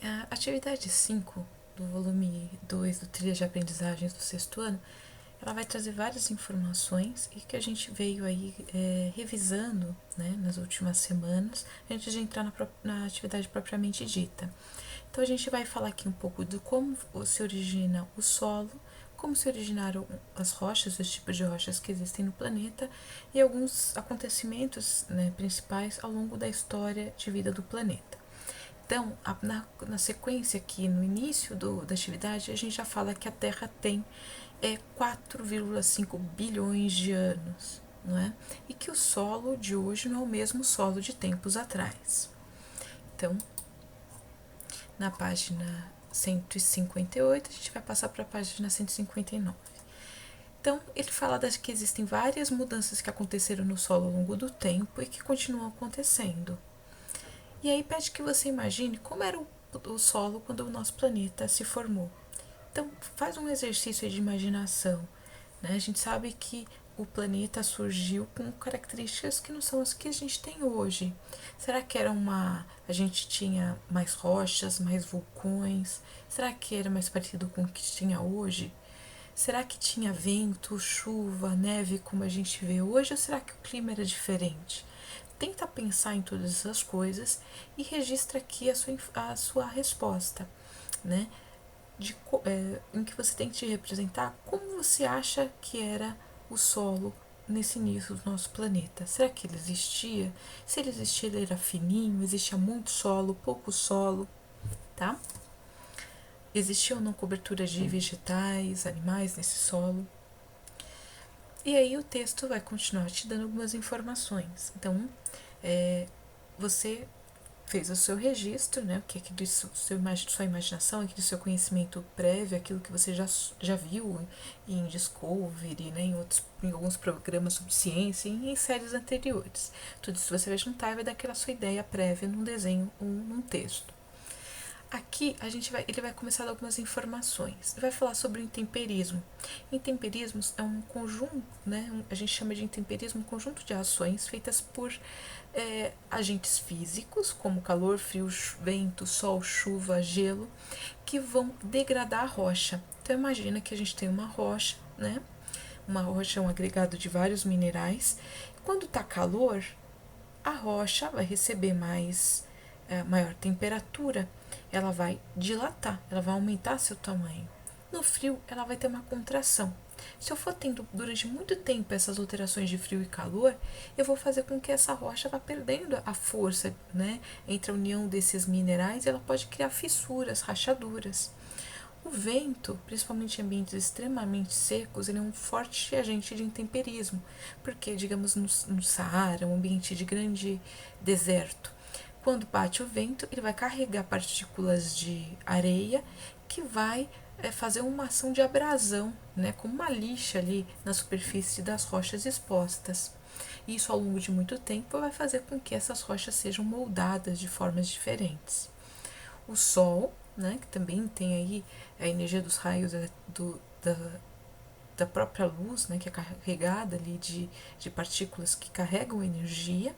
A atividade 5 do volume 2 do Trilha de Aprendizagens do sexto ano, ela vai trazer várias informações e que a gente veio aí revisando, né, nas últimas semanas, antes de entrar na atividade propriamente dita. Então a gente vai falar aqui um pouco de como se origina o solo, como se originaram as rochas, os tipos de rochas que existem no planeta e alguns acontecimentos, né, principais ao longo da história de vida do planeta. Então, na sequência aqui, no início da atividade, a gente já fala que a Terra tem 4,5 bilhões de anos, não é? E que o solo de hoje não é o mesmo solo de tempos atrás. Então, na página 158, a gente vai passar para a página 159. Então, ele fala que existem várias mudanças que aconteceram no solo ao longo do tempo e que continuam acontecendo. E aí pede que você imagine como era o solo quando o nosso planeta se formou. Então, faz um exercício de imaginação. Né? A gente sabe que o planeta surgiu com características que não são as que a gente tem hoje. Será que era a gente tinha mais rochas, mais vulcões? Será que era mais parecido com o que tinha hoje? Será que tinha vento, chuva, neve como a gente vê hoje? Ou será que o clima era diferente? Tenta pensar em todas essas coisas e registra aqui a sua resposta, né? Em que você tem que te representar como você acha que era o solo nesse início do nosso planeta. Será que ele existia? Se ele existia, ele era fininho? Existia muito solo, pouco solo, tá? Existia ou não cobertura de vegetais, animais nesse solo? E aí o texto vai continuar te dando algumas informações. Então, você fez o seu registro, né, o que é que diz sua imaginação, aqui do seu conhecimento prévio, aquilo que você já viu em Discovery, né, em alguns programas sobre ciência e em séries anteriores. Tudo isso você vai juntar e vai dar aquela sua ideia prévia num desenho ou num texto. Aqui ele vai começar a dar algumas informações. Vai falar sobre o intemperismo. Intemperismos é um conjunto, né? A gente chama de intemperismo um conjunto de ações feitas por agentes físicos, como calor, frio, vento, sol, chuva, gelo, que vão degradar a rocha. Então imagina que a gente tem uma rocha, né? Uma rocha é um agregado de vários minerais. Quando está calor, a rocha vai receber maior temperatura, ela vai dilatar, ela vai aumentar seu tamanho. No frio, ela vai ter uma contração. Se eu for tendo durante muito tempo essas alterações de frio e calor, eu vou fazer com que essa rocha vá perdendo a força, né, entre a união desses minerais, e ela pode criar fissuras, rachaduras. O vento, principalmente em ambientes extremamente secos, ele é um forte agente de intemperismo, porque, digamos, no Saara, um ambiente de grande deserto, quando bate o vento, ele vai carregar partículas de areia que vai fazer uma ação de abrasão, né, como uma lixa ali na superfície das rochas expostas. Isso, ao longo de muito tempo, vai fazer com que essas rochas sejam moldadas de formas diferentes. O Sol, né, que também tem aí a energia dos raios da própria luz, né, que é carregada ali de partículas que carregam energia,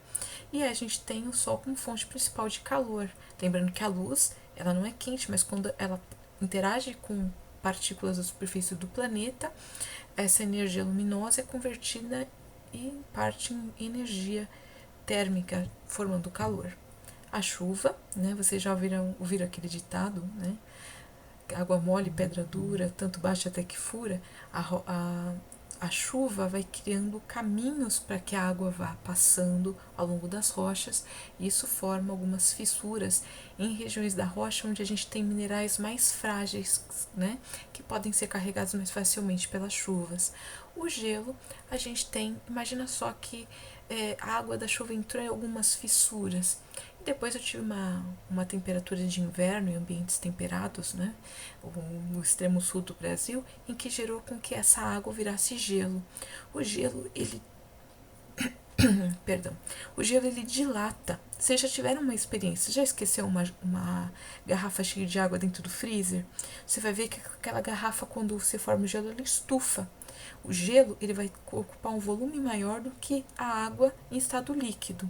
e a gente tem o Sol como fonte principal de calor. Lembrando que a luz, ela não é quente, mas quando ela interage com partículas da superfície do planeta, essa energia luminosa é convertida em parte em energia térmica, formando calor. A chuva, né? Vocês já ouviram aquele ditado, né? Água mole, pedra dura, tanto baixa até que fura. A chuva vai criando caminhos para que a água vá passando ao longo das rochas, e isso forma algumas fissuras em regiões da rocha onde a gente tem minerais mais frágeis, né, que podem ser carregados mais facilmente pelas chuvas. O gelo, a gente tem, imagina só que a água da chuva entrou em algumas fissuras. E depois eu tive uma temperatura de inverno em ambientes temperados, né, no extremo sul do Brasil, em que gerou com que essa água virasse gelo. O gelo, ele perdão, o gelo ele dilata. Vocês já tiveram uma experiência? Já esqueceu uma garrafa cheia de água dentro do freezer? Você vai ver que aquela garrafa, quando você forma o gelo, ela estufa. O gelo ele vai ocupar um volume maior do que a água em estado líquido.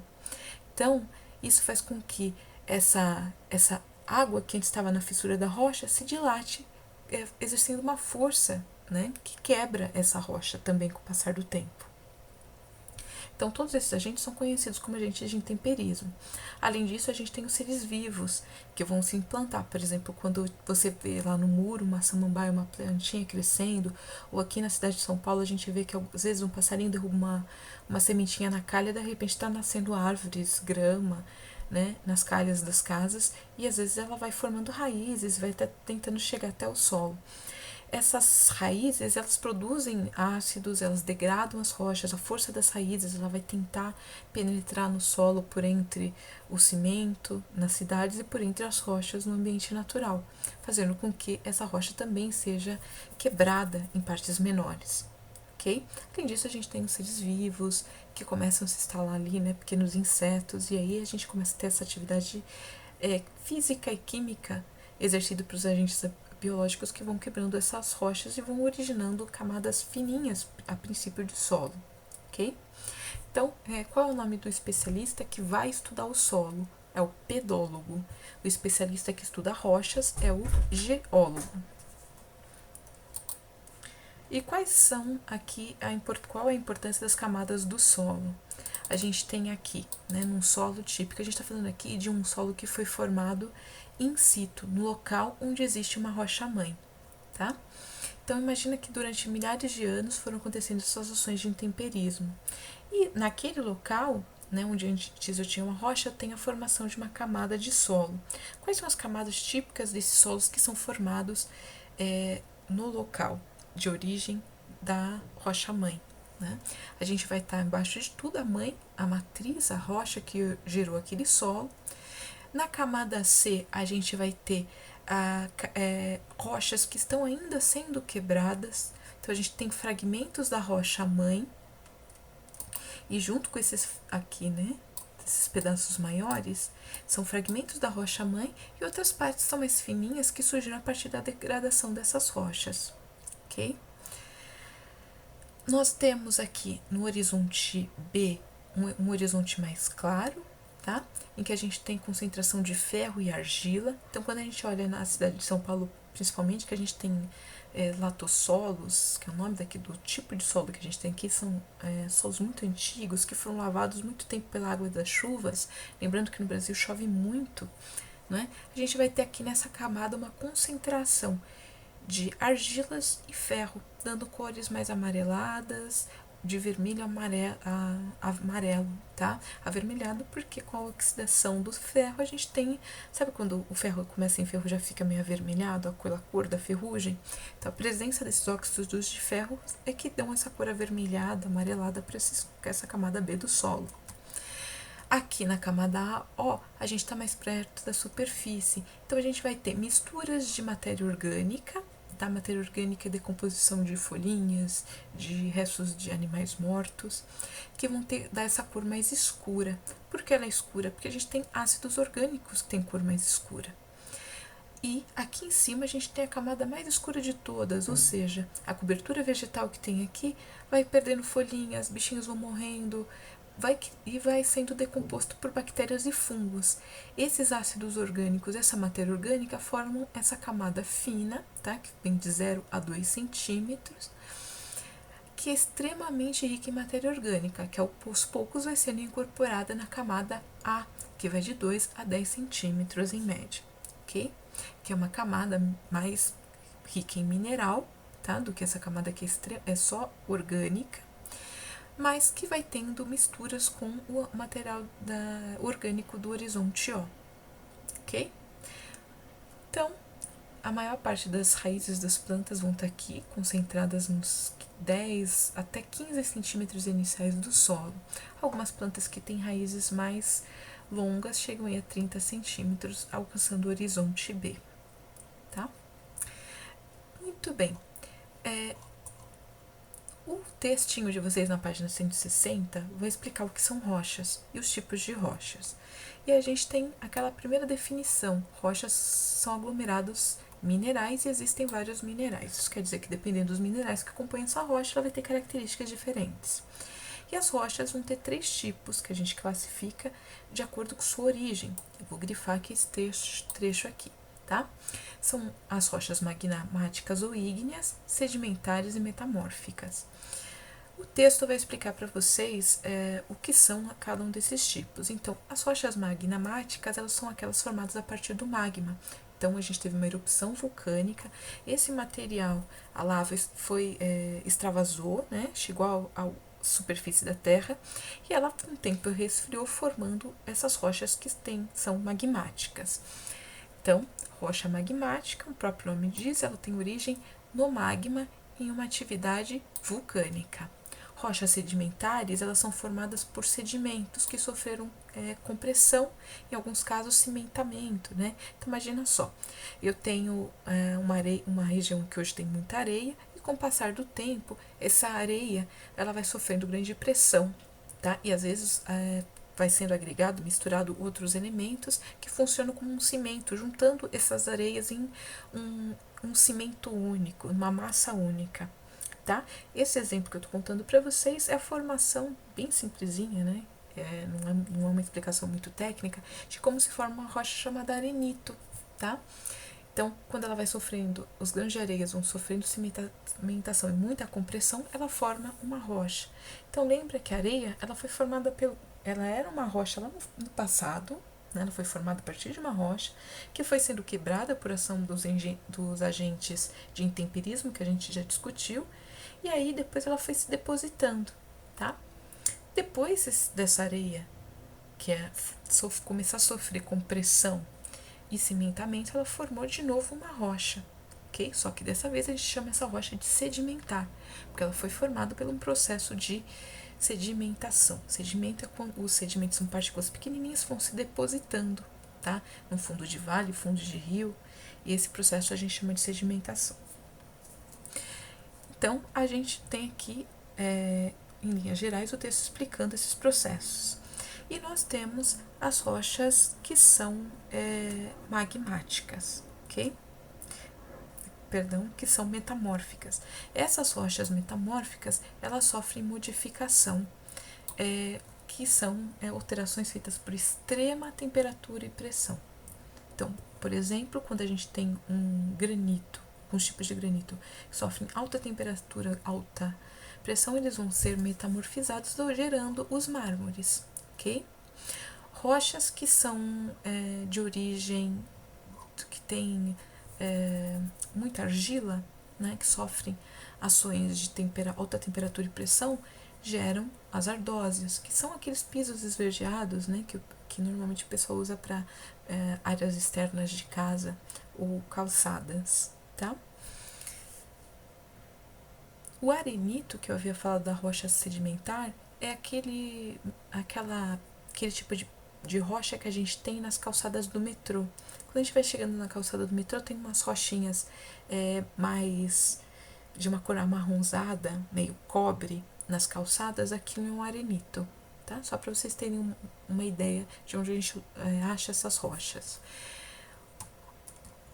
Então, isso faz com que essa água que antes estava na fissura da rocha se dilate, exercendo uma força, né, que quebra essa rocha também com o passar do tempo. Então, todos esses agentes são conhecidos como agentes de intemperismo. Além disso, a gente tem os seres vivos, que vão se implantar. Por exemplo, quando você vê lá no muro uma samambaia, uma plantinha crescendo, ou aqui na cidade de São Paulo a gente vê que às vezes um passarinho derruba uma sementinha na calha e de repente está nascendo árvores, grama, né, nas calhas das casas, e às vezes ela vai formando raízes, vai tentando chegar até o solo. Essas raízes, elas produzem ácidos, elas degradam as rochas, a força das raízes, ela vai tentar penetrar no solo por entre o cimento, nas cidades, e por entre as rochas no ambiente natural, fazendo com que essa rocha também seja quebrada em partes menores, ok? Além disso, a gente tem os seres vivos, que começam a se instalar ali, né, pequenos insetos, e aí a gente começa a ter essa atividade física e química exercida para os agentes biológicos que vão quebrando essas rochas e vão originando camadas fininhas, a princípio, de solo, ok? Então, qual é o nome do especialista que vai estudar o solo? É o pedólogo. O especialista que estuda rochas é o geólogo. E quais são aqui, qual é a importância das camadas do solo? A gente tem aqui, né, num solo típico, a gente está falando aqui de um solo que foi formado in situ, no local onde existe uma rocha-mãe, tá? Então, imagina que durante milhares de anos foram acontecendo essas ações de intemperismo. E naquele local, né, onde antes eu tinha uma rocha, tem a formação de uma camada de solo. Quais são as camadas típicas desses solos que são formados no local de origem da rocha-mãe? Né? A gente vai estar embaixo de tudo a mãe, a matriz, a rocha que gerou aquele solo. Na camada C, a gente vai ter rochas que estão ainda sendo quebradas. Então, a gente tem fragmentos da rocha-mãe. E junto com esses aqui, né, esses pedaços maiores, são fragmentos da rocha-mãe e outras partes são mais fininhas que surgiram a partir da degradação dessas rochas, ok? Nós temos aqui no horizonte B um horizonte mais claro, tá? Em que a gente tem concentração de ferro e argila. Então, quando a gente olha na cidade de São Paulo, principalmente, que a gente tem latossolos, que é o nome daqui do tipo de solo que a gente tem aqui, são solos muito antigos, que foram lavados muito tempo pela água das chuvas. Lembrando que no Brasil chove muito, né? A gente vai ter aqui nessa camada uma concentração de argilas e ferro, dando cores mais amareladas, de vermelho amarelo, tá? Avermelhado porque com a oxidação do ferro a gente tem, sabe quando o ferro começa a enferrujar, já fica meio avermelhado, a cor da ferrugem? Então a presença desses óxidos de ferro é que dão essa cor avermelhada, amarelada para essa camada B do solo. Aqui na camada A, a gente está mais perto da superfície, então a gente vai ter misturas de matéria orgânica, tá? Matéria orgânica é decomposição de folhinhas, de restos de animais mortos, que vão dar essa cor mais escura. Por que ela é escura? Porque a gente tem ácidos orgânicos que têm cor mais escura. E aqui em cima a gente tem a camada mais escura de todas, ou seja, a cobertura vegetal que tem aqui vai perdendo folhinhas, bichinhos vão morrendo, vai sendo decomposto por bactérias e fungos. Esses ácidos orgânicos, essa matéria orgânica, formam essa camada fina, tá? Que vem de 0 a 2 centímetros, que é extremamente rica em matéria orgânica, que aos poucos vai sendo incorporada na camada A, que vai de 2 a 10 centímetros em média, ok? Que é uma camada mais rica em mineral, tá? Do que essa camada que é só orgânica, mas que vai tendo misturas com o material orgânico do horizonte O, ok? Então, a maior parte das raízes das plantas vão estar aqui, concentradas nos 10 até 15 centímetros iniciais do solo. Algumas plantas que têm raízes mais longas chegam a 30 centímetros, alcançando o horizonte B, tá? Muito bem. O textinho de vocês na página 160 vai explicar o que são rochas e os tipos de rochas. E a gente tem aquela primeira definição: rochas são aglomerados minerais e existem vários minerais. Isso quer dizer que dependendo dos minerais que compõem essa rocha, ela vai ter características diferentes. E as rochas vão ter 3 tipos que a gente classifica de acordo com sua origem. Eu vou grifar aqui esse trecho aqui, tá? São as rochas magmáticas ou ígneas, sedimentares e metamórficas. O texto vai explicar para vocês o que são cada um desses tipos. Então, as rochas magmáticas, elas são aquelas formadas a partir do magma. Então, a gente teve uma erupção vulcânica, esse material, a lava extravasou, né, chegou à superfície da Terra, e ela, com o tempo, resfriou, formando essas rochas que são magmáticas. Então, rocha magmática, o próprio nome diz, ela tem origem no magma em uma atividade vulcânica. Rochas sedimentares, elas são formadas por sedimentos que sofreram compressão, em alguns casos cimentamento, né? Então imagina só, eu tenho uma região que hoje tem muita areia, e com o passar do tempo, essa areia ela vai sofrendo grande pressão, tá? E às vezes vai sendo agregado, misturado outros elementos que funcionam como um cimento, juntando essas areias em um cimento único, uma massa única. Tá? Esse exemplo que eu estou contando para vocês é a formação bem simplesinha, né? Não é uma explicação muito técnica de como se forma uma rocha chamada arenito, tá? Então, quando ela vai sofrendo, os grãos de areias vão sofrendo cimentação e muita compressão, ela forma uma rocha. Então, lembra que a areia, ela foi formada ela era uma rocha lá no passado, né? Ela foi formada a partir de uma rocha que foi sendo quebrada por ação dos agentes de intemperismo que a gente já discutiu, e aí depois ela foi se depositando, tá? Depois dessa areia, que começar a sofrer compressão e cimentamento, ela formou de novo uma rocha, ok? Só que dessa vez a gente chama essa rocha de sedimentar, porque ela foi formada por um processo de sedimentação. Sedimento é quando os sedimentos são partículas pequenininhas que vão se depositando, tá? No fundo de vale, fundo de rio, e esse processo a gente chama de sedimentação. Então, a gente tem aqui, em linhas gerais, o texto explicando esses processos. E nós temos as rochas que são magmáticas, ok? Perdão, que são metamórficas. Essas rochas metamórficas, elas sofrem modificação, que são alterações feitas por extrema temperatura e pressão. Então, por exemplo, quando a gente tem um granito, alguns tipos de granito que sofrem alta temperatura, alta pressão, eles vão ser metamorfizados, gerando os mármores, ok? Rochas que são de origem, que tem muita argila, né, que sofrem ações de alta temperatura e pressão, geram as ardósias, que são aqueles pisos esverdeados, né, que normalmente o pessoal usa para áreas externas de casa ou calçadas, tá? O arenito, que eu havia falado da rocha sedimentar, é aquele tipo de rocha que a gente tem nas calçadas do metrô. Quando a gente vai chegando na calçada do metrô, tem umas rochinhas mais de uma cor amarronzada, meio cobre, nas calçadas. Aquilo é um arenito, tá? Só para vocês terem uma ideia de onde a gente acha essas rochas.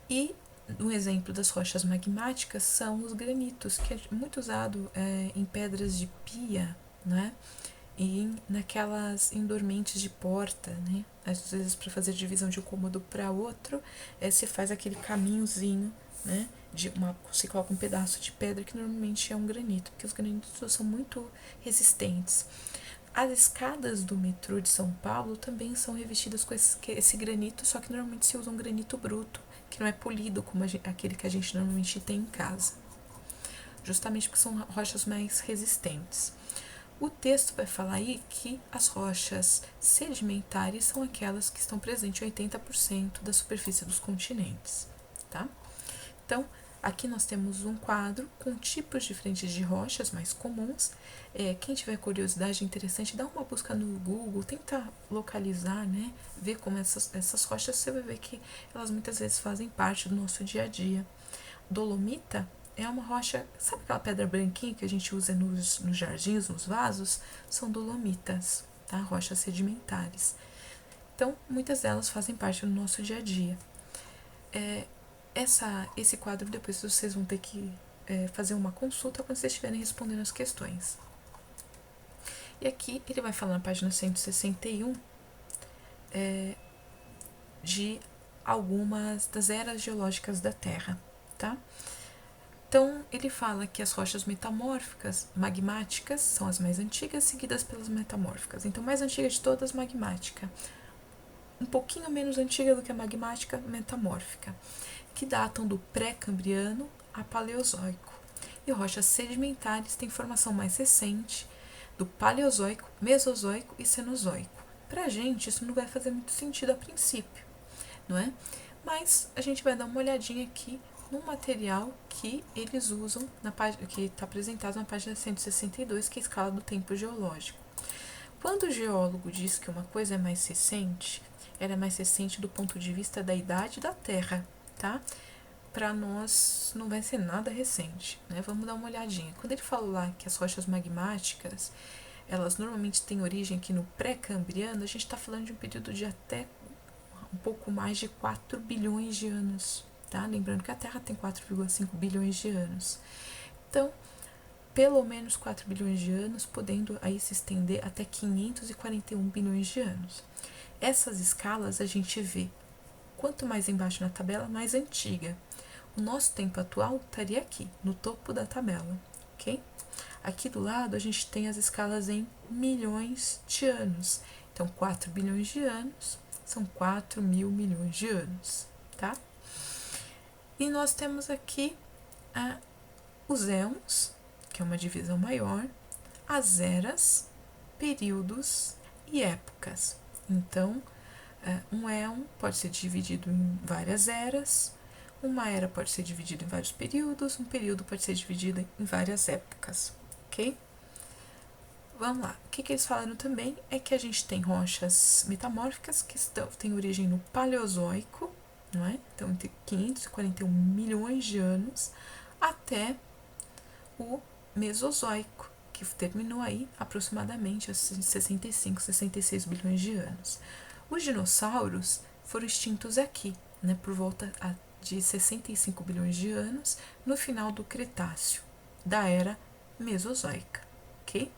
E um exemplo das rochas magmáticas são os granitos, que é muito usado em pedras de pia, né? E naquelas dormentes de porta, né? Às vezes, para fazer divisão de um cômodo para outro, você faz aquele caminhozinho, né? Você coloca um pedaço de pedra que normalmente é um granito, porque os granitos são muito resistentes. As escadas do metrô de São Paulo também são revestidas com esse granito, só que normalmente se usa um granito bruto, que não é polido como aquele que a gente normalmente tem em casa, justamente porque são rochas mais resistentes. O texto vai falar aí que as rochas sedimentares são aquelas que estão presentes em 80% da superfície dos continentes, tá? Então, aqui nós temos um quadro com tipos diferentes de rochas mais comuns. Quem tiver curiosidade, é interessante, dá uma busca no Google, tenta localizar, né? Ver como essas rochas, você vai ver que elas muitas vezes fazem parte do nosso dia a dia. Dolomita é uma rocha, sabe aquela pedra branquinha que a gente usa nos jardins, nos vasos? São dolomitas, tá? Rochas sedimentares. Então, muitas delas fazem parte do nosso dia a dia. Esse quadro, depois vocês vão ter que fazer uma consulta quando vocês estiverem respondendo as questões. E aqui ele vai falar na página 161 de algumas das eras geológicas da Terra, tá? Então, ele fala que as rochas metamórficas, magmáticas, são as mais antigas, seguidas pelas metamórficas. Então, mais antiga de todas, magmática. Um pouquinho menos antiga do que a magmática, metamórfica, que datam do pré-cambriano a paleozoico. E rochas sedimentares têm formação mais recente, do paleozoico, mesozoico e cenozoico. Pra gente, isso não vai fazer muito sentido a princípio, não é? Mas a gente vai dar uma olhadinha aqui no material que eles usam, que está apresentado na página 162, que é a escala do tempo geológico. Quando o geólogo diz que uma coisa é mais recente, ela é mais recente do ponto de vista da idade da Terra, tá? Para nós não vai ser nada recente, né? Vamos dar uma olhadinha. Quando ele fala lá que as rochas magmáticas, elas normalmente têm origem aqui no pré-cambriano, a gente está falando de um período de até um pouco mais de 4 bilhões de anos, tá? Lembrando que a Terra tem 4,5 bilhões de anos. Então, pelo menos 4 bilhões de anos, podendo aí se estender até 541 bilhões de anos. Essas escalas a gente vê, quanto mais embaixo na tabela, mais antiga. O nosso tempo atual estaria aqui, no topo da tabela, ok? Aqui do lado a gente tem as escalas em milhões de anos. Então, 4 bilhões de anos são 4 mil milhões de anos, tá? E nós temos aqui os éons, que é uma divisão maior, as eras, períodos e épocas. Então, um éon pode ser dividido em várias eras, uma era pode ser dividida em vários períodos, um período pode ser dividido em várias épocas, ok? Vamos lá. O que eles falaram também é que a gente tem rochas metamórficas que têm origem no Paleozoico, não é? Então, entre 541 milhões de anos até o Mesozoico, que terminou aí aproximadamente a 65, 66 bilhões de anos. Os dinossauros foram extintos aqui, né, por volta de 65 bilhões de anos, no final do Cretáceo, da era Mesozoica, ok?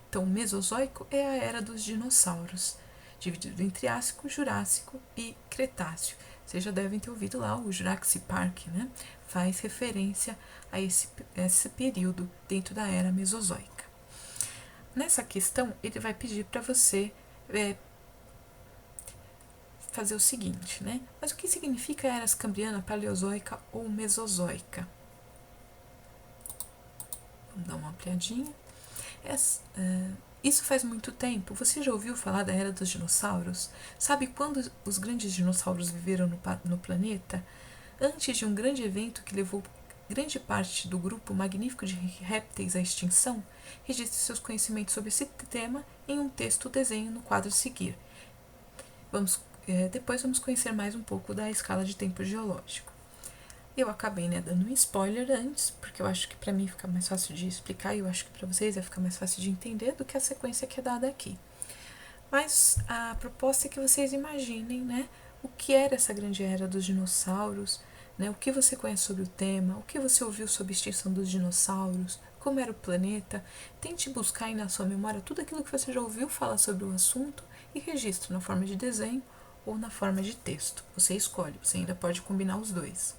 Então, o Mesozoico é a era dos dinossauros, dividido em Triássico, Jurássico e Cretáceo. Vocês já devem ter ouvido lá o Jurassic Park, né? Faz referência a esse período dentro da era Mesozoica. Nessa questão, ele vai pedir para você fazer o seguinte, né? Mas o que significa eras cambriana, paleozoica ou mesozoica? Vamos dar uma ampliadinha. Isso faz muito tempo. Você já ouviu falar da era dos dinossauros? Sabe quando os grandes dinossauros viveram no planeta? Antes de um grande evento que levou grande parte do grupo magnífico de répteis à extinção, registre seus conhecimentos sobre esse tema em um texto ou desenho no quadro a seguir. Depois vamos conhecer mais um pouco da escala de tempo geológico. Eu acabei dando um spoiler antes, porque eu acho que para mim fica mais fácil de explicar e eu acho que para vocês vai ficar mais fácil de entender do que a sequência que é dada aqui. Mas a proposta é que vocês imaginem, né, o que era essa grande era dos dinossauros, né, o que você conhece sobre o tema, o que você ouviu sobre a extinção dos dinossauros, como era o planeta. Tente buscar aí na sua memória tudo aquilo que você já ouviu falar sobre o assunto e registre na forma de desenho ou na forma de texto. Você escolhe, você ainda pode combinar os dois.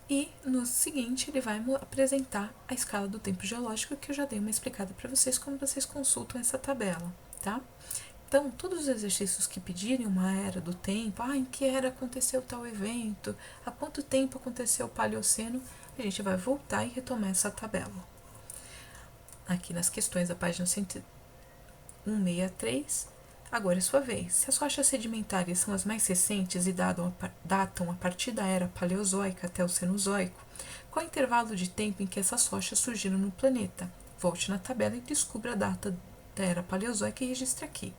E no seguinte ele vai apresentar a escala do tempo geológico, que eu já dei uma explicada para vocês como vocês consultam essa tabela, tá? Então, todos os exercícios que pedirem uma era do tempo, em que era aconteceu tal evento, há quanto tempo aconteceu o Paleoceno, a gente vai voltar e retomar essa tabela. Aqui nas questões da página 163, agora é sua vez. Se as rochas sedimentares são as mais recentes e datam a partir da era Paleozoica até o Cenozoico, qual é o intervalo de tempo em que essas rochas surgiram no planeta? Volte na tabela e descubra a data da era Paleozoica e registre aqui.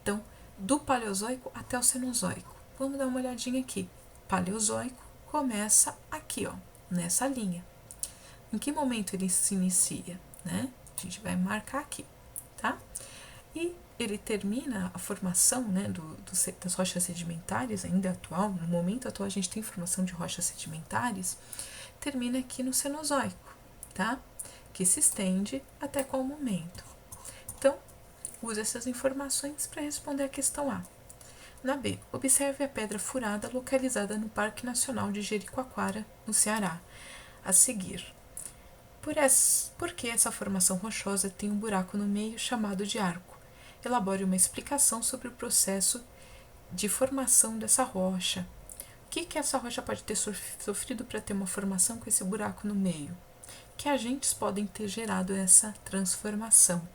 Então, do Paleozoico até o Cenozoico. Vamos dar uma olhadinha aqui. Paleozoico começa aqui, nessa linha. Em que momento ele se inicia, né? A gente vai marcar aqui, tá? E ele termina a formação, né, das rochas sedimentares, ainda atual, no momento atual a gente tem formação de rochas sedimentares, termina aqui no Cenozoico, tá? Que se estende até qual momento? use essas informações para responder a questão A. Na B, observe a pedra furada localizada no Parque Nacional de Jericoacoara, no Ceará. A seguir, por que essa formação rochosa tem um buraco no meio chamado de arco? Elabore uma explicação sobre o processo de formação dessa rocha. O que essa rocha pode ter sofrido para ter uma formação com esse buraco no meio? Que agentes podem ter gerado essa transformação?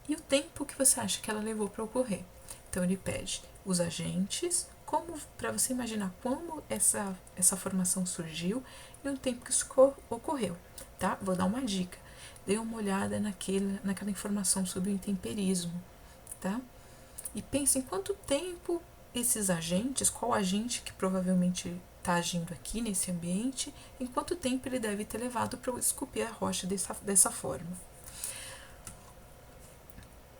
E o tempo que você acha que ela levou para ocorrer? Então ele pede os agentes, como para você imaginar como essa formação surgiu e o tempo que isso ocorreu, tá? Vou dar uma dica. Dê uma olhada naquela informação sobre o intemperismo, tá? E pense em quanto tempo esses agentes, qual agente que provavelmente está agindo aqui nesse ambiente, em quanto tempo ele deve ter levado para esculpir a rocha dessa forma.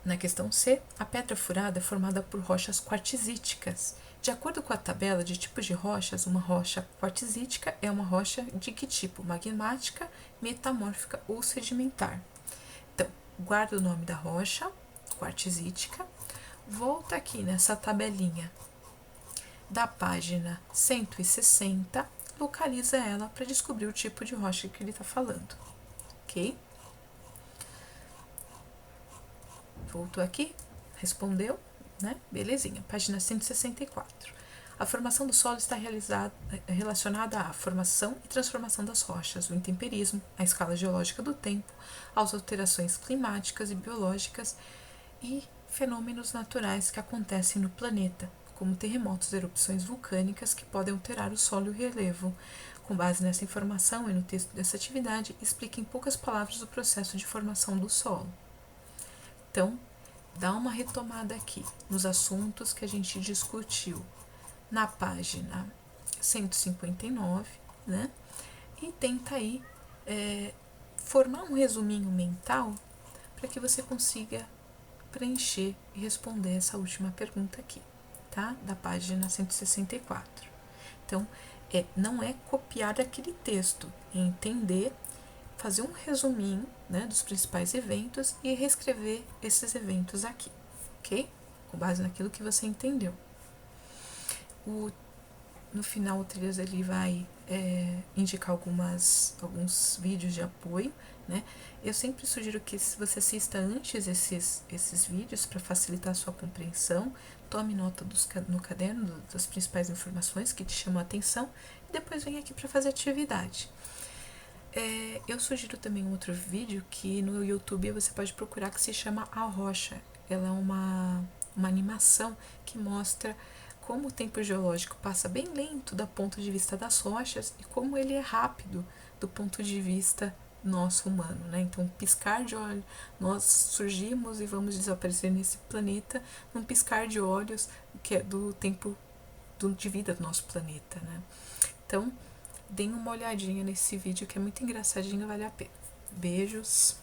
Na questão C, a pedra furada é formada por rochas quartzíticas. De acordo com a tabela de tipos de rochas, uma rocha quartzítica é uma rocha de que tipo? Magmática, metamórfica ou sedimentar. Então, guarda o nome da rocha, quartzítica, volta aqui nessa tabelinha da página 160, localiza ela para descobrir o tipo de rocha que ele está falando, ok? Voltou aqui, respondeu, né? Belezinha. Página 164. A formação do solo está relacionada à formação e transformação das rochas, o intemperismo, a escala geológica do tempo, às alterações climáticas e biológicas e fenômenos naturais que acontecem no planeta, como terremotos e erupções vulcânicas que podem alterar o solo e o relevo. Com base nessa informação e no texto dessa atividade, explique em poucas palavras o processo de formação do solo. Então, dá uma retomada aqui nos assuntos que a gente discutiu na página 159, né? E tenta aí formar um resuminho mental para que você consiga preencher e responder essa última pergunta aqui, tá? Da página 164. Então, não é copiar aquele texto, é entender, fazer um resuminho, né, dos principais eventos e reescrever esses eventos aqui, ok? Com base naquilo que você entendeu. No final, o Trilhas ele vai indicar alguns vídeos de apoio, né? Eu sempre sugiro que você assista antes esses vídeos para facilitar a sua compreensão, tome nota no caderno das principais informações que te chamam a atenção e depois vem aqui para fazer atividade. Eu sugiro também um outro vídeo que no YouTube você pode procurar, que se chama A Rocha. Ela é uma animação que mostra como o tempo geológico passa bem lento do ponto de vista das rochas e como ele é rápido do ponto de vista nosso humano, né? Então, piscar de olhos, nós surgimos e vamos desaparecer nesse planeta num piscar de olhos, que é do tempo de vida do nosso planeta, né? Então, deem uma olhadinha nesse vídeo que é muito engraçadinho e vale a pena. Beijos!